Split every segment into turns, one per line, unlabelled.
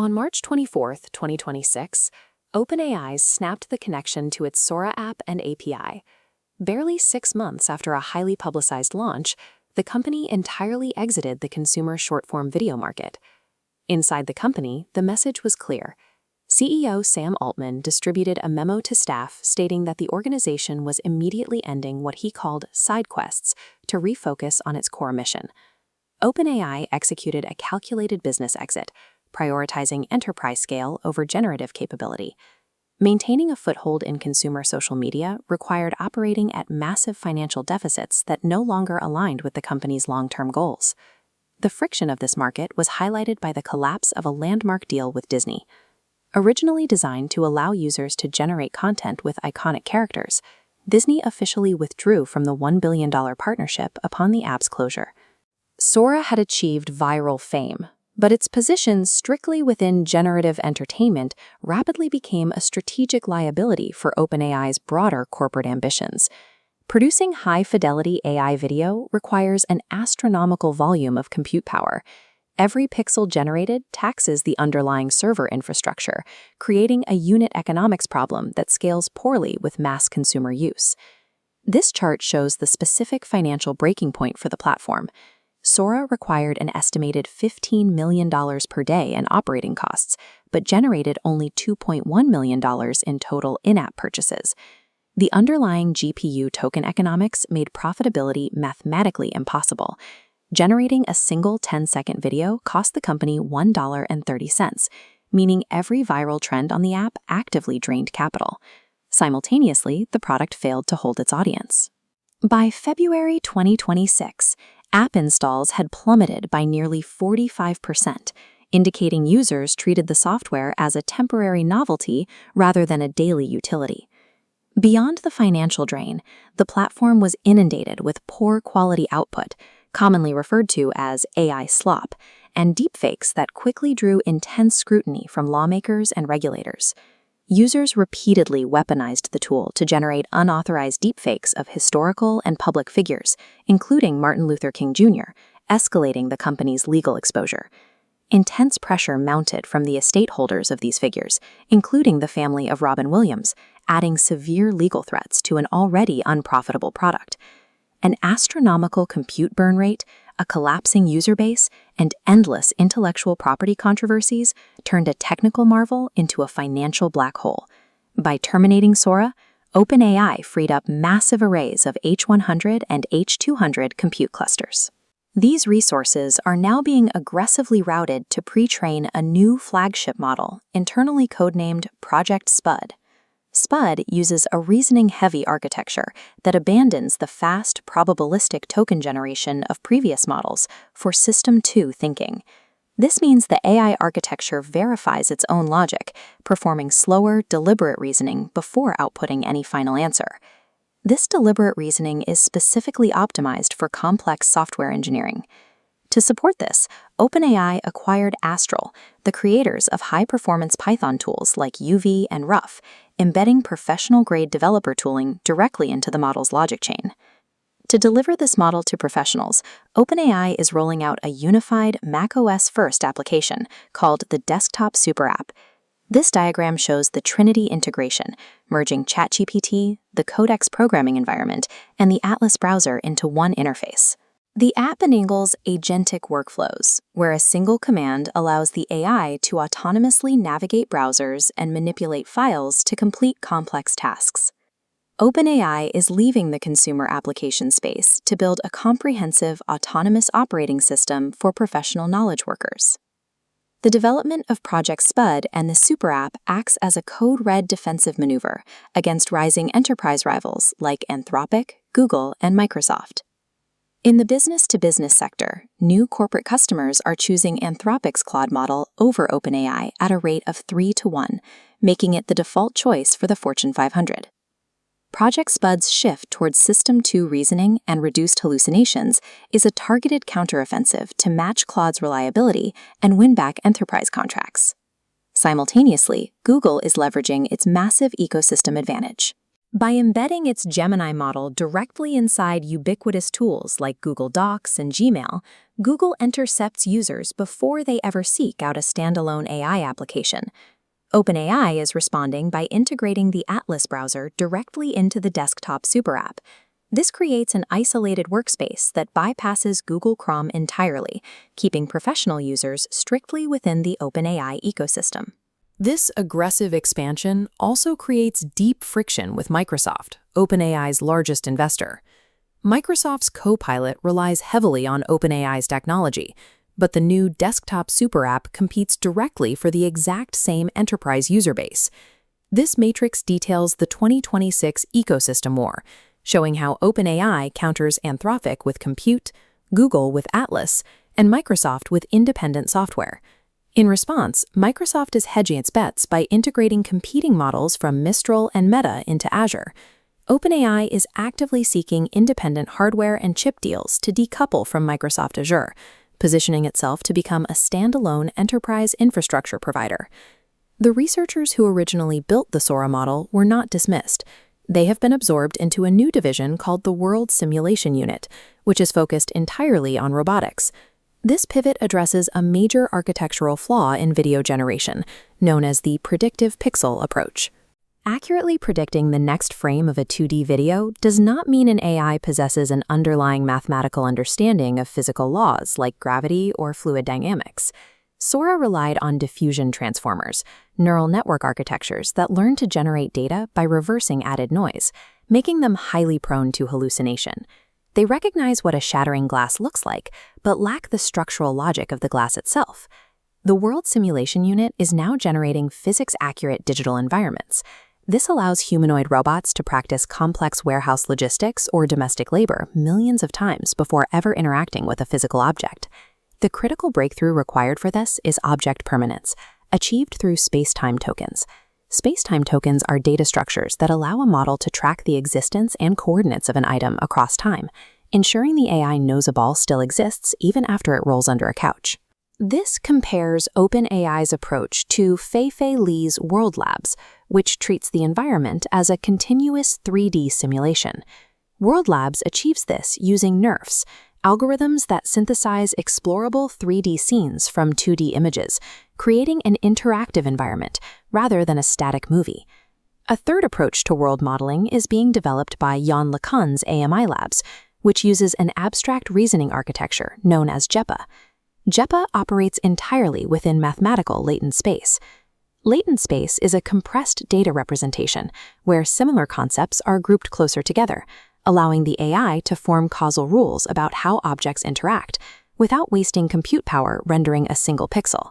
On March 24, 2026, OpenAI snapped the connection to its Sora app and API. Barely 6 months after a highly publicized launch, the company entirely exited the consumer short-form video market. Inside the company, the message was clear. CEO Sam Altman distributed a memo to staff stating that the organization was immediately ending what he called side quests to refocus on its core mission. OpenAI executed a calculated business exit, prioritizing enterprise scale over generative capability. Maintaining a foothold in consumer social media required operating at massive financial deficits that no longer aligned with the company's long-term goals. The friction of this market was highlighted by the collapse of a landmark deal with Disney. Originally designed to allow users to generate content with iconic characters, Disney officially withdrew from the $1 billion partnership upon the app's closure. Sora had achieved viral fame, but its position strictly within generative entertainment rapidly became a strategic liability for OpenAI's broader corporate ambitions. Producing high-fidelity AI video requires an astronomical volume of compute power. Every pixel generated taxes the underlying server infrastructure, creating a unit economics problem that scales poorly with mass consumer use. This chart shows the specific financial breaking point for the platform. Sora required an estimated $15 million per day in operating costs, but generated only $2.1 million in total in-app purchases. The underlying GPU token economics made profitability mathematically impossible. Generating a single 10-second video cost the company $1.30, meaning every viral trend on the app actively drained capital. Simultaneously, the product failed to hold its audience. By February 2026, app installs had plummeted by nearly 45%, indicating users treated the software as a temporary novelty rather than a daily utility. Beyond the financial drain, the platform was inundated with poor quality output, commonly referred to as AI slop, and deepfakes that quickly drew intense scrutiny from lawmakers and regulators. Users repeatedly weaponized the tool to generate unauthorized deepfakes of historical and public figures, including Martin Luther King Jr., escalating the company's legal exposure. Intense pressure mounted from the estate holders of these figures, including the family of Robin Williams, adding severe legal threats to an already unprofitable product. An astronomical compute burn rate, a collapsing user base, and endless intellectual property controversies turned a technical marvel into a financial black hole. By terminating Sora, OpenAI freed up massive arrays of H100 and H200 compute clusters. These resources are now being aggressively routed to pre-train a new flagship model, internally codenamed Project SPUT. SPUT uses a reasoning-heavy architecture that abandons the fast, probabilistic token generation of previous models for System 2 thinking. This means the AI architecture verifies its own logic, performing slower, deliberate reasoning before outputting any final answer. This deliberate reasoning is specifically optimized for complex software engineering. To support this, OpenAI acquired Astral, the creators of high-performance Python tools like UV and Rough, embedding professional-grade developer tooling directly into the model's logic chain. To deliver this model to professionals, OpenAI is rolling out a unified macOS-first application called the Desktop Super App. This diagram shows the Trinity integration, merging ChatGPT, the Codex programming environment, and the Atlas browser into one interface. The app enables agentic workflows, where a single command allows the AI to autonomously navigate browsers and manipulate files to complete complex tasks. OpenAI is leaving the consumer application space to build a comprehensive autonomous operating system for professional knowledge workers. The development of Project SPUT and the Super App acts as a code-red defensive maneuver against rising enterprise rivals like Anthropic, Google, and Microsoft. In the business-to-business sector, new corporate customers are choosing Anthropic's Claude model over OpenAI at a rate of 3-to-1, making it the default choice for the Fortune 500. Project SPUT's shift towards System 2 reasoning and reduced hallucinations is a targeted counteroffensive to match Claude's reliability and win back enterprise contracts. Simultaneously, Google is leveraging its massive ecosystem advantage. By embedding its Gemini model directly inside ubiquitous tools like Google Docs and Gmail, Google intercepts users before they ever seek out a standalone AI application. OpenAI is responding by integrating the Atlas browser directly into the desktop super app. This creates an isolated workspace that bypasses Google Chrome entirely, keeping professional users strictly within the OpenAI ecosystem. This aggressive expansion also creates deep friction with Microsoft, OpenAI's largest investor. Microsoft's Copilot relies heavily on OpenAI's technology, but the new desktop super app competes directly for the exact same enterprise user base. This matrix details the 2026 ecosystem war, showing how OpenAI counters Anthropic with compute, Google with Atlas, and Microsoft with independent software. In response, Microsoft is hedging its bets by integrating competing models from Mistral and Meta into Azure. OpenAI is actively seeking independent hardware and chip deals to decouple from Microsoft Azure, positioning itself to become a standalone enterprise infrastructure provider. The researchers who originally built the Sora model were not dismissed. They have been absorbed into a new division called the World Simulation Unit, which is focused entirely on robotics. This pivot addresses a major architectural flaw in video generation, known as the predictive pixel approach. Accurately predicting the next frame of a 2D video does not mean an AI possesses an underlying mathematical understanding of physical laws like gravity or fluid dynamics. Sora relied on diffusion transformers, neural network architectures that learn to generate data by reversing added noise, making them highly prone to hallucination. They recognize what a shattering glass looks like, but lack the structural logic of the glass itself. The World Simulation Unit is now generating physics-accurate digital environments. This allows humanoid robots to practice complex warehouse logistics or domestic labor millions of times before ever interacting with a physical object. The critical breakthrough required for this is object permanence, achieved through space-time tokens. Space-time tokens are data structures that allow a model to track the existence and coordinates of an item across time, ensuring the AI knows a ball still exists even after it rolls under a couch. This compares OpenAI's approach to Fei-Fei Li's World Labs, which treats the environment as a continuous 3D simulation. World Labs achieves this using NeRFs, algorithms that synthesize explorable 3D scenes from 2D images, creating an interactive environment rather than a static movie. A third approach to world modeling is being developed by Yann LeCun's AMI Labs, which uses an abstract reasoning architecture known as JEPA. JEPA operates entirely within mathematical latent space. Latent space is a compressed data representation where similar concepts are grouped closer together, allowing the AI to form causal rules about how objects interact, without wasting compute power rendering a single pixel.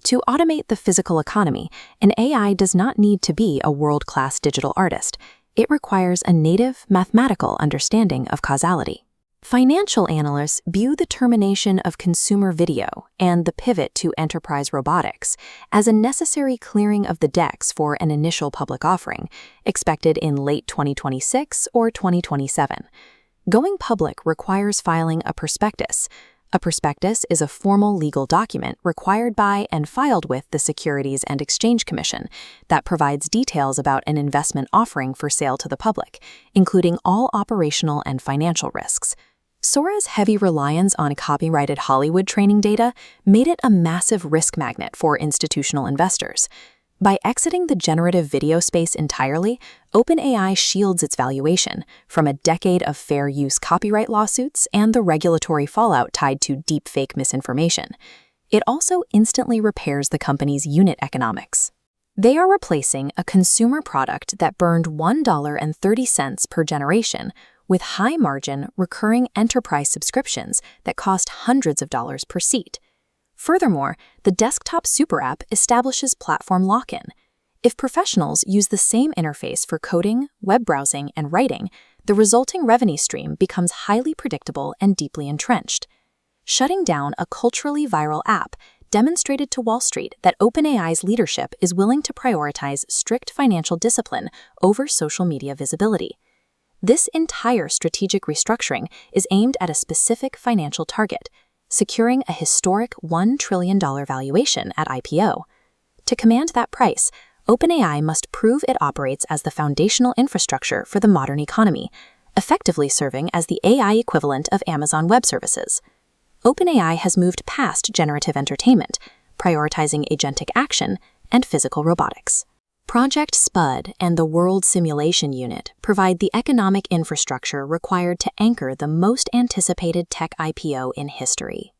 To automate the physical economy, an AI does not need to be a world-class digital artist. It requires a native mathematical understanding of causality. Financial analysts view the termination of consumer video and the pivot to enterprise robotics as a necessary clearing of the decks for an initial public offering, expected in late 2026 or 2027. Going public requires filing a prospectus. A prospectus is a formal legal document required by and filed with the Securities and Exchange Commission that provides details about an investment offering for sale to the public, including all operational and financial risks. Sora's heavy reliance on copyrighted Hollywood training data made it a massive risk magnet for institutional investors. By exiting the generative video space entirely, OpenAI shields its valuation from a decade of fair use copyright lawsuits and the regulatory fallout tied to deepfake misinformation. It also instantly repairs the company's unit economics. They are replacing a consumer product that burned $1.30 per generation with high-margin, recurring enterprise subscriptions that cost hundreds of dollars per seat. Furthermore, the desktop super app establishes platform lock-in. If professionals use the same interface for coding, web browsing, and writing, the resulting revenue stream becomes highly predictable and deeply entrenched. Shutting down a culturally viral app demonstrated to Wall Street that OpenAI's leadership is willing to prioritize strict financial discipline over social media visibility. This entire strategic restructuring is aimed at a specific financial target, securing a historic $1 trillion valuation at IPO. To command that price, OpenAI must prove it operates as the foundational infrastructure for the modern economy, effectively serving as the AI equivalent of Amazon Web Services. OpenAI has moved past generative entertainment, prioritizing agentic action and physical robotics. Project SPUT and the World Simulation Unit provide the economic infrastructure required to anchor the most anticipated tech IPO in history.